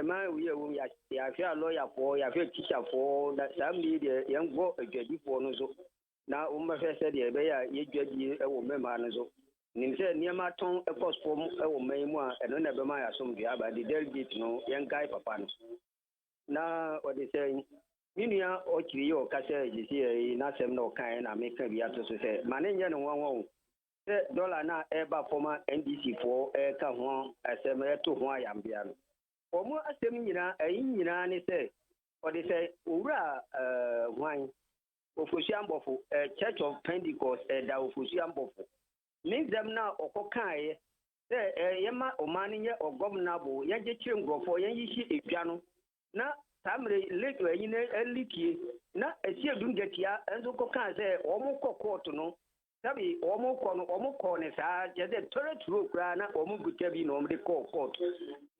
man we ya fia lawyer for ya fia teacher for that some the young go adwadi for no so na o ma fe se de be ya ye dwadi e wo mema no so nim se niam aton e cost form e wo man mu a eno na be ma ya som dua ba the delegate no yan guy papa no na o de say minia o kiri yo ka se ji na sem na o kan na me kan bi ato so se mane nya no won dollar na eba former NDC for ka ho asem to ho ayambia no omo asem nyina nyina ne se o de say owura hwan ofosi ambofo Church of Pentecost da ofosi ambofo means them na okokan se yema omani nye ogomnabo yeje kire ngrofo yen yishi edwa no na tamre leto yin elikie na esi edungetia enzo kokan se omo kokoto no sabi omo ko ne sa jede toretro kra na omo gutia bi no de court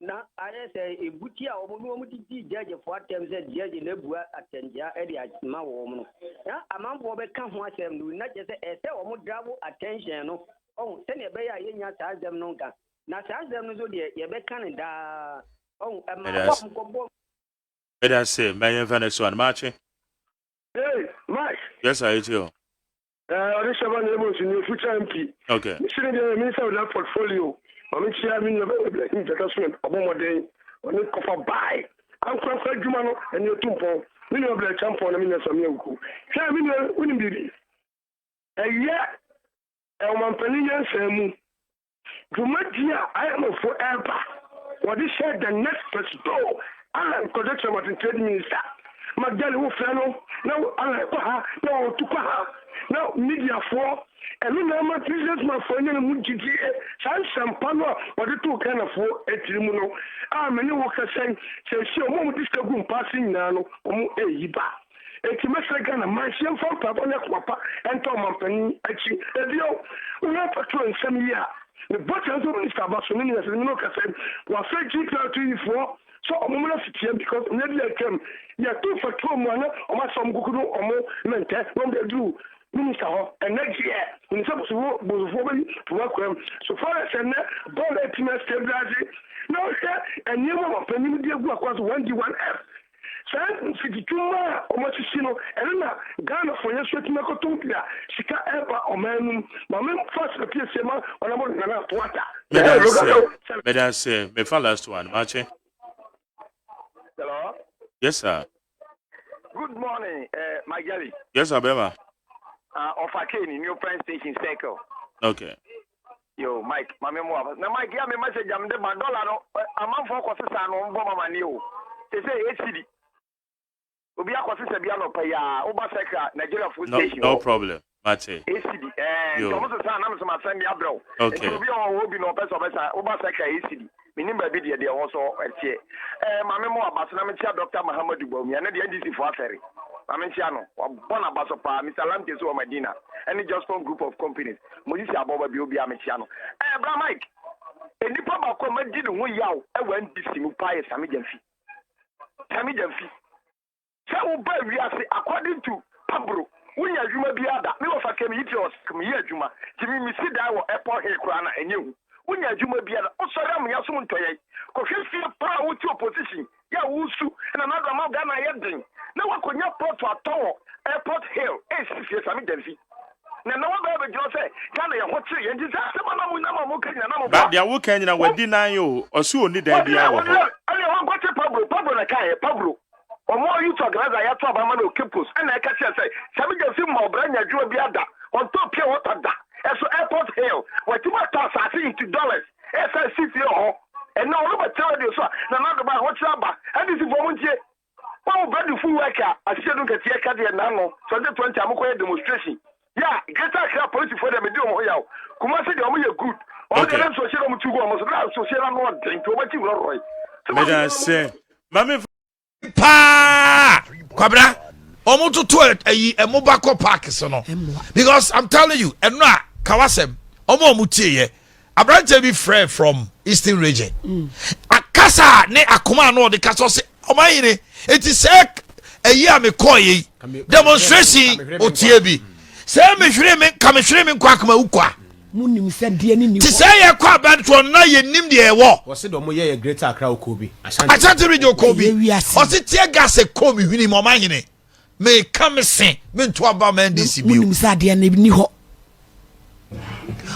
na aye se ebutia omo di judge for atem se judge na bua atenja e de ma wo no ya amambo be ka ho asem no na je se ese omo drabo attention no oh se ne be ya yenya sa azem no nka na sa azem no so de ye be kan da oh ko It has said, my next one, Marching. Hey, Mike. Yes, I do. This is one of the future MP. Okay. Sitting there, Minister of that portfolio. I'm in here, I'm in the investment of one day. On the cover buy. I'm quite Jumano and your tumpo. Many of the champion, I mean, some yoku. Here, I mean, wouldn't be. And yet, I'm on Penian Samu. Jumadia, I am forever. What is said the next president? I'm conductor of the trade minister. Magdalene Wofano, now I now to now media for and then I'm a businessman for any Mujiji, some Pano, or the two kind of for a Trimuno. Many workers saying, say, so more discovery passing now, or a yiba. A Timothy a mansion from Papa and Tom Company, actually, we have patrol some year. The button of Mr. Bassolini as no said, was 3 so I'm not sitting because maybe I can. Yeah, 2 for 2 months or my son Guru or more mental when they do minister and next year when it's supposed to work to work with them. So far as I know, ball at team stabilizing. No, sir, and you want to penny the work was 1D1F. So 52 almost you know, and then Ghana for your sweat make a tumbler. She can't ever or man, my man first appears on about water. May I say, my last one, Marching. Hello? Yes, sir. Good morning, my Gary. Yes, sir, Bema. Of Akeni, New Prime Station Circle. Okay. Yo, Mike, my memoir. Now, Mike, give me a message. I'm the $1. I'm on for courses on Bomber New. They say HCD. Obi akwasi se bia no pa ya Obaseka Nigeria Food Station. No problem. Mate. ACD. Tomo se sa na me so ma send ya bro. Okay. Obi on obi no pesa Obaseka ACD. Minim ba bi de wo so etie. Mame mo abaso na me tia Dr. Muhammadu Bawumia na de NDC for afere. Mame tia no. Bona abaso pa Mr. Lamte so Medina. Any just one group of companies. Mo ji aboba bi obi ame tia no. Bra Mike. Enipa ba ko ma di ne ho yaw e wa NDC mu pa ye Sami Jamfi. Sami Jamfi. So we are according to Pabro, we are Juma Biada, we of a committee come here, Juma. Jimmy, me see that airport here, Krana, and you. We are Juma Biada, also, I'm Yasun Toy. Because you power with your position, Yawusu, and another man than I am doing. No one could not port to a tower, airport hill, yes, I'm Delphi. Now, no one ever just say, can I watch you? And just ask someone who but they are working and will deny you, or soon need that. I want to Pablo. Or more you talk as I have to Abamano Kipus, and I catch say, Sammy Jasim or Branya Jua Biada, on top pure water. As for airport hill, what you must toss $2, SICO, and no one tell you so, none about what's up, and this is volunteer. Oh, but the full worker, I still don't get here, and now, so that's 20 Amokoya demonstration. Yeah, get a policy for them, Hoya. Kumasi, you're good. All the rest of Shalom to go, so Shalom one thing to what you were right. May I say, Mammy. Pa Kwabra omuto to a mobile park so no because I'm telling you and na kawasem omutie ye abrante be friend from Eastern region akasa ne akoma no de kaso se omayire it is a year me call ye demonstration otie bi say me hwere me ka me hwere me kwa akoma ukwa munim said dear ni to say a crab and to na ye nim de ewo was it a greater crowd Kobe Ashanti region Kobe or sit tear gas a Kobe winning my mind may come sing men to about NDC munim said dear ni ho.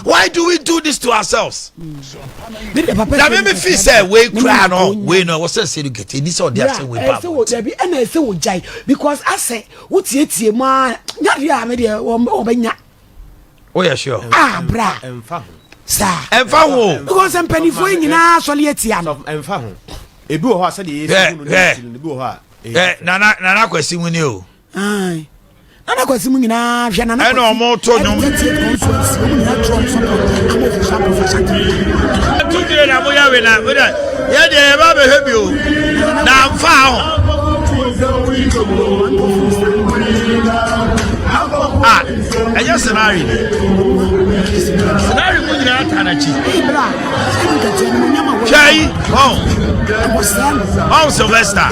Why do we do this to ourselves? That made me feel say we cry no we no was say you get this or there say we bab and I say we jai because I say what tie ma nya dia me dia obenya. Oh yeah sure. Bra emfa sir emfa ho because empanifo nyina so le atia no emfa ho ebi wo ho ase de yesu no ebi wo ho nana kwasi wuni o ai nana kwasi mu nyina hwe nana no mo to nyom tu dire na mo ya we na ye de ba be hebi o na mfa ho anya scenario mu nyina tanachi chai Sylvester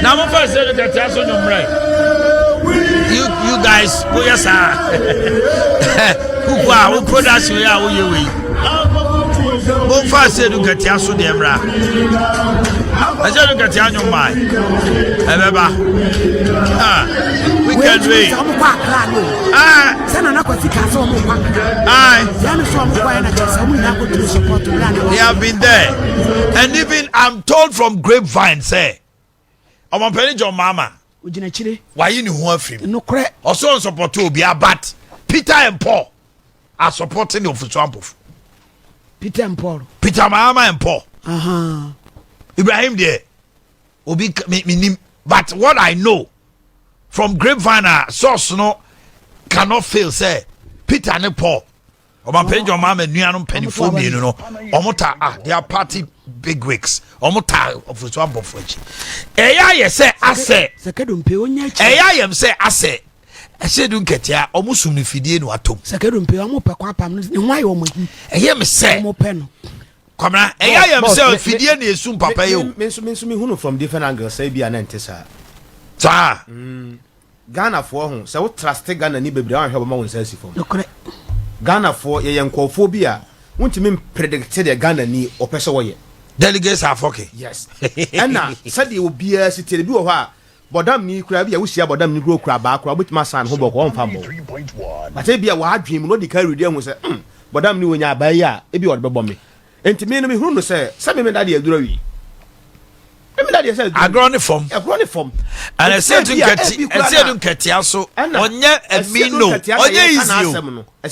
now my first say that that's on your right you guys who yes who production ya who you we mo first say that that's on them ra I said that that's on your mind ebeba we can wait they have been there and even I'm told from grapevine say I'm penny John Mama why you know who afrim no correct also support to be but Peter and Paul are supporting the official Peter and Paul Mama and Paul Ibrahim there obi me but what I know from grapevine source no cannot fail say Peter and Paul Oba penny John Mama nuanom penifo mi no omota they are party big wigs omota official bofochi eya ye say ase sekedumpe onya chi eya yem say ase esedun ketia omusum ni fidie no atom sekedumpe omo pekwa apam ni hwan yo mo eya me say omo pe no komna eya yem say fidie na esum papa yo me hunu from different angles say bia na ntesa sa Ghana for ho say what trust Ghana ni bebre an hwebo ma won say sifo no correct Ghana for ye yankofo bia wontimi predict the Ghana ni opese wo ye delegates are fucking yes and na said you be a city bi wo ha bodam ni kura bia wo sia bodam ni kura ba kura obitima san ho boko on fa mo but e bia wa adwen no di ka ready hu say bodam ni wonya ba yi a e bi wo de bebo me enti me no me hunu no say me dade adura wi me dade say agroni form and I said to get so onye emino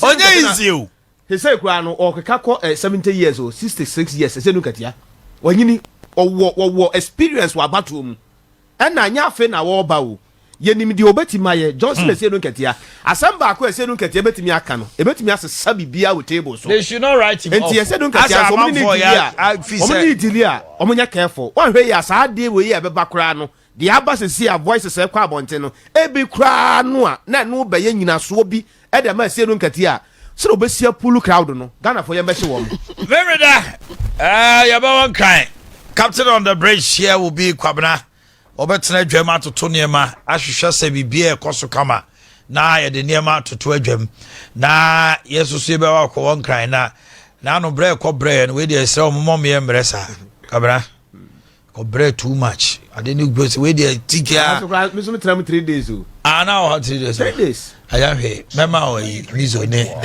onye easy he say kura no o keka ko 70 years or 66 years say no katia wanyini wo experience wa batom and na nya fe na wo ba wo yenim di obetima ye Johnson say no katia asamba ko say no katia betimi aka no ebetimi asesa bibia with table so they should not write him off and say no katia so omni dilia omonya careful one hwe ya sa de we ya beba kura no the abase see a voice say kwa bonte no ebi kura no a na no be ye nyina so bi e de ma say no katia so obesia pulu crowd no Ghana for ye be wo very da yaba one kind captain on the bridge here will be Kwabena obetena dwema toto niema ahwehwe se bibia ekoso kama na ye de niema toto adwam na yesusu be wa ko one kind na no bre ko bre no we dey sre omom ye mresa Kwabena ko bre too much ade ni go we dey tikia me so me 3 days o now 3 days aya he mema o yi mizo ne